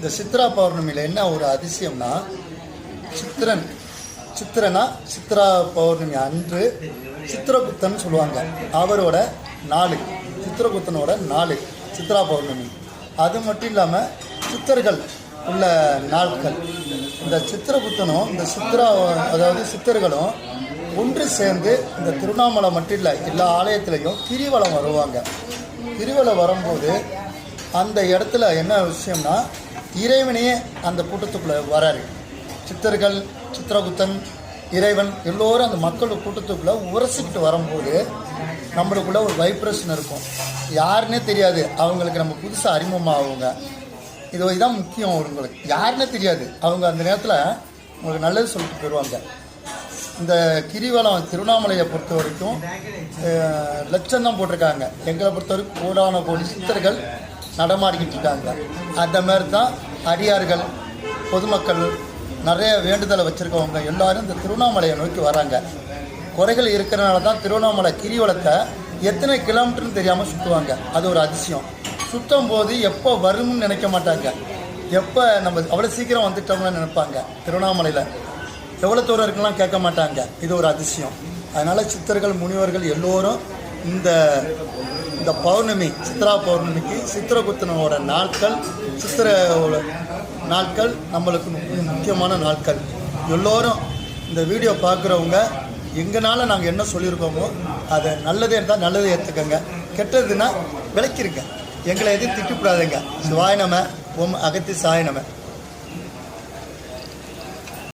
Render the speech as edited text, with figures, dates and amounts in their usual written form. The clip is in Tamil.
இந்த சித்ரா பௌர்ணமியில் என்ன ஒரு அதிசயம்னா, சித்ரா பௌர்ணமி அன்று சித்திரகுப்தன் சொல்லுவாங்க. அவரோட நாள், சித்திரகுப்தனோட நாள் சித்ரா பௌர்ணமி. அது மட்டும் இல்லாமல் சித்தர்கள் உள்ள நாட்கள். இந்த சித்திரகுப்தனும் இந்த சித்தர்களும் ஒன்று சேர்ந்து இந்த திருவண்ணாமலை மட்டும் இல்லை, எல்லா ஆலயத்துலேயும் கிரிவலம் வருவாங்க. கிரிவலம் வரும்போது அந்த இடத்துல என்ன விஷயம்னா, இறைவனையே அந்த கூட்டத்துக்குள்ளே வராரு. சித்தர்கள், சித்திரகுப்தன், இறைவன் எல்லோரும் அந்த மக்கள் கூட்டத்துக்குள்ளே உரசிக்கிட்டு வரும்போது நம்மளுக்குள்ள ஒரு வைப்ரேஷன் இருக்கும். யாருன்னே தெரியாது, அவங்களுக்கு நம்ம புதுசாக அறிமுகமாகுங்க. இதுதான் முக்கியம். அவங்களுக்கு யாருன்னே தெரியாது, அவங்க அந்த நேரத்தில் உங்களுக்கு நல்லது சொல்லிட்டு போயிடுவாங்க. இந்த கிரிவலம் திருவண்ணாமலையை பொறுத்த வரைக்கும் லட்சம் தான் போட்டிருக்காங்க. எங்களை பொறுத்த வரைக்கும் கோடான கோடி சித்தர்கள் நடமாடிக்கிட்டு இருக்காங்க. அந்த மாதிரி தான் அடியார்கள், பொதுமக்கள், நிறைய வேண்டுதலை வச்சுருக்கவங்க எல்லாரும் இந்த திருவண்ணாமலையை நோக்கி வராங்க. குறைகள் இருக்கிறனால தான் திருவண்ணாமலை கிரிவலத்தை எத்தனை கிலோமீட்டர்னு தெரியாமல் சுற்றுவாங்க. அது ஒரு அதிசயம். சுற்றும் போது எப்போ வரும்னு நினைக்க மாட்டாங்க, எப்போ நம்ம அவ்வளோ சீக்கிரம் வந்துட்டோம்னு நினைப்பாங்க. திருவண்ணாமலையில் எவ்வளோ தூரம் இருக்குலாம் கேட்க மாட்டாங்க. இது ஒரு அதிசயம். அதனால் சித்தர்கள், முனிவர்கள் எல்லோரும் இந்த பௌர்ணமி, சித்ரா பௌர்ணமிக்கு சித்திரகுப்தனோட நாட்கள், நாட்கள் நம்மளுக்கு முக்கியமான நாட்கள். எல்லோரும் இந்த வீடியோ பார்க்குறவங்க எங்களால் நாங்கள் என்ன சொல்லியிருக்கோமோ அதை நல்லதே இருந்தால் நல்லதை ஏற்றுக்கங்க, கெட்டதுன்னா விளக்கிருங்க. எங்களை எதுவும் திட்டுக்கூடாதுங்க. சிவாய நம, ஓம் அகத்தி சாய நம.